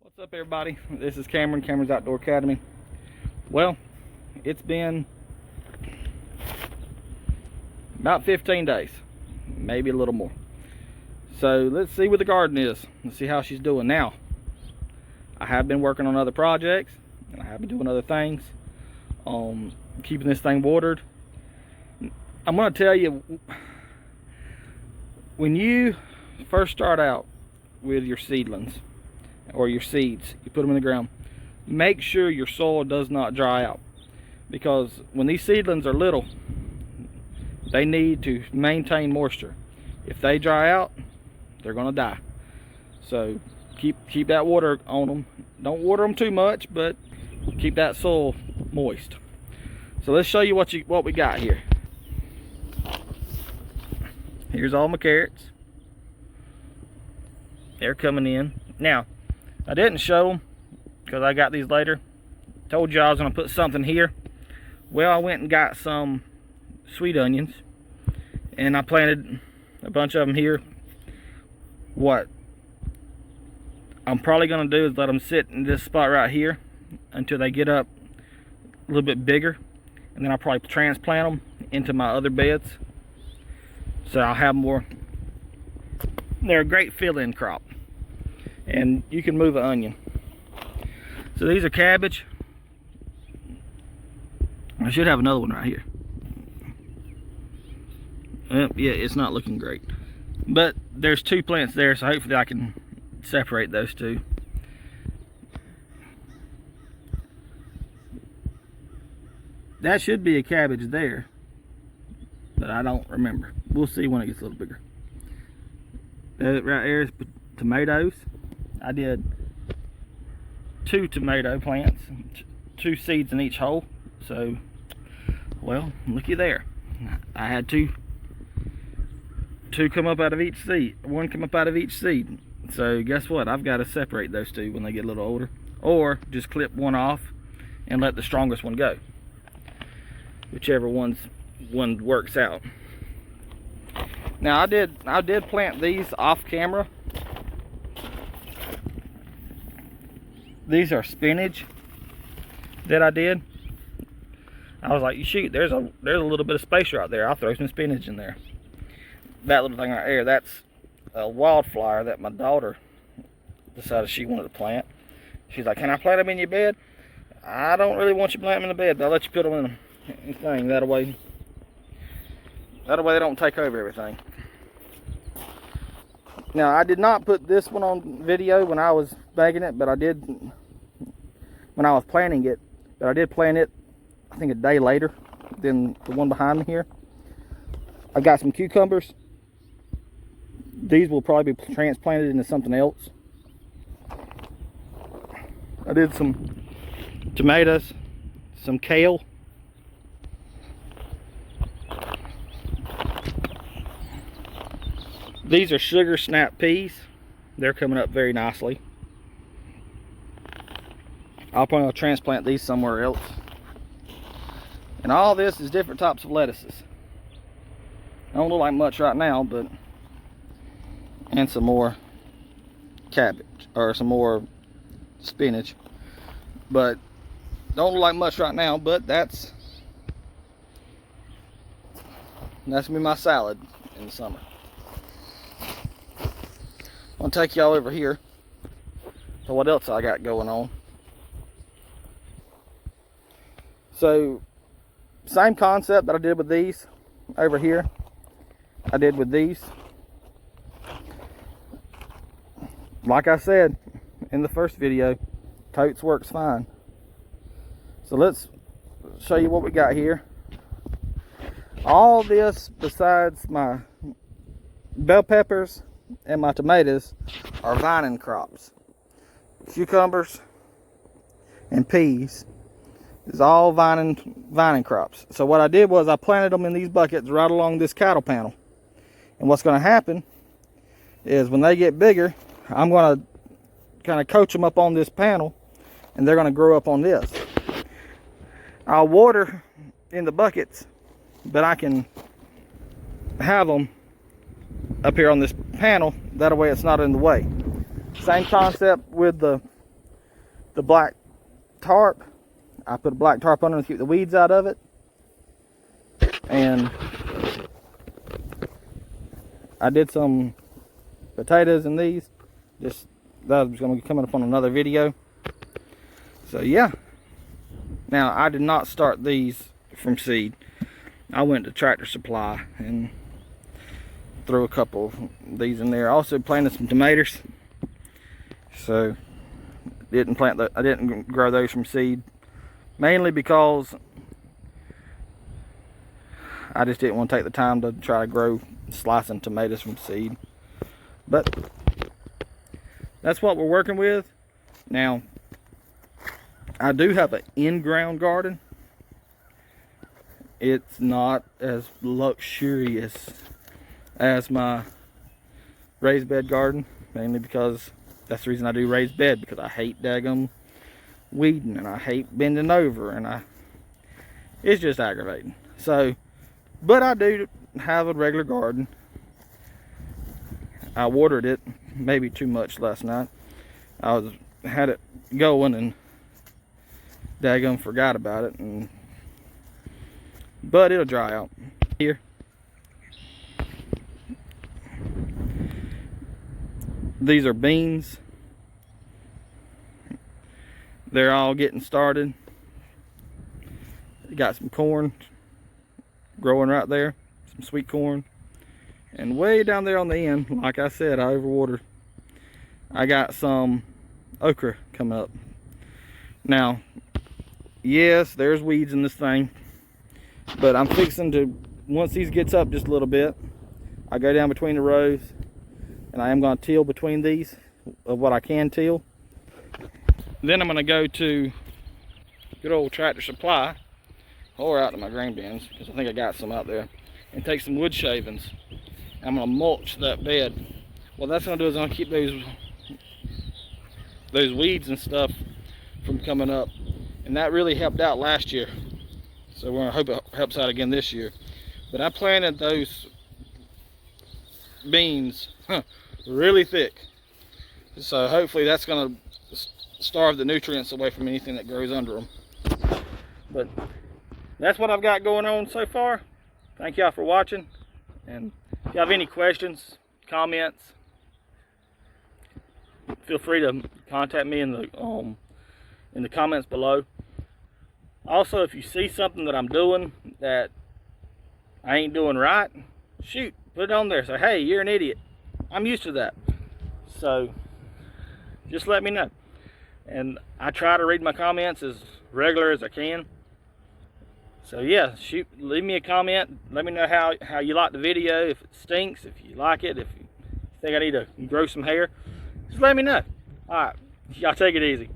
What's up, everybody? This is Cameron, Cameron's Outdoor Academy. Well, it's been about 15 days, maybe a little more. So let's see what the garden is. Let's see how she's doing now. I have been working on other projects, and I have been doing other things, keeping this thing watered. I'm going to tell you, when you first start out with your seedlings, or your seeds, you put them in the ground, make sure your soil does not dry out, because when these seedlings are little, they need to maintain moisture. If they dry out, they're gonna die. So keep that water on them. Don't water them too much, but keep that soil moist. So let's show you what we got here. Here's all my carrots. They're coming in now. I didn't show them because I got these later. Told you I was going to put something here. Well, I went and got some sweet onions, and I planted a bunch of them here. What I'm probably going to do is let them sit in this spot right here until they get up a little bit bigger, and then I'll probably transplant them into my other beds, so I'll have more. They're a great fill-in crop, and you can move an onion. So these are cabbage. I should have another one right here. Yeah, it's not looking great, but there's two plants there, so hopefully I can separate those two. That should be a cabbage there, but I don't remember. We'll see when it gets a little bigger. Right there is tomatoes. I did 2 tomato plants, 2 seeds in each hole. So, well, looky there. I had two come up out of each seed. One come up out of each seed. So guess what? I've got to separate those two when they get a little older, or just clip one off and let the strongest one go. Whichever one works out. Now I did plant these off camera. These are spinach that I did. I was like, shoot, there's a little bit of space right there. I'll throw some spinach in there. That little thing right there, that's a wildflower that my daughter decided she wanted to plant. She's like, can I plant them in your bed? I don't really want you to plant them in the bed, but I'll let you put them in the thing. That way they don't take over everything. Now, I did not put this one on video when I was bagging it, but I did when I was planting it. But I did plant it, I think, a day later than the one behind me here. I got some cucumbers. These will probably be transplanted into something else. I did some tomatoes, some kale. These are sugar snap peas. They're coming up very nicely. I'll probably transplant these somewhere else. And all this is different types of lettuces. I don't look like much right now, but, and some more cabbage, or some more spinach. But don't look like much right now, but that's gonna be my salad in the summer. I'm gonna take y'all over here to what else I got going on. So, same concept that I did with these over here, I did with these. Like I said in the first video, totes works fine. So let's show you what we got here. All this, besides my bell peppers and my tomatoes, are vining crops. Cucumbers and peas is all vining crops. So what I did was I planted them in these buckets right along this cattle panel. And what's going to happen is when they get bigger, I'm going to kind of coach them up on this panel, and they're going to grow up on this. I'll water in the buckets, but I can have them up here on this panel. That way it's not in the way. Same concept with the the black tarp. I put a black tarp under to keep the weeds out of it. And I did some potatoes in these. That was going to be coming up on another video. So yeah. Now, I did not start these from seed. I went to Tractor Supply and threw a couple of these in there. I also planted some tomatoes. So I didn't grow those from seed, mainly because I just didn't want to take the time to try to grow slicing tomatoes from seed. But that's what we're working with. Now, I do have an in-ground garden. It's not as luxurious as my raised bed garden, mainly because that's the reason I do raised bed, because I hate daggum weeding and I hate bending over, and it's just aggravating. So, but I do have a regular garden. I watered it maybe too much last night. Had it going and daggum forgot about it, but it'll dry out. Here, these are beans. They're all getting started. Got some corn growing right there, some sweet corn, and way down there on the end, like I said, I overwatered. I got some okra coming up. Now, yes, there's weeds in this thing, but I'm fixing to, once these gets up just a little bit, I go down between the rows, and I am going to till between these of what I can till. Then I'm going to go to good old Tractor Supply, or out to my grain bins, because I think I got some out there, and take some wood shavings. I'm going to mulch that bed. What that's going to do is I'm going to keep those weeds and stuff from coming up. And that really helped out last year. So we're going to hope it helps out again this year. But I planted those beans really thick. So hopefully that's going to starve the nutrients away from anything that grows under them. But that's what I've got going on so far. Thank y'all for watching. And if you have any questions, comments, feel free to contact me in the comments below. Also, if you see something that I'm doing that I ain't doing right, shoot, put it on there. Say, hey, you're an idiot. I'm used to that. So just let me know. And I try to read my comments as regular as I can. So yeah, shoot, leave me a comment. Let me know how you like the video, if it stinks, if you like it, if you think I need to grow some hair. Just let me know. All right, y'all take it easy.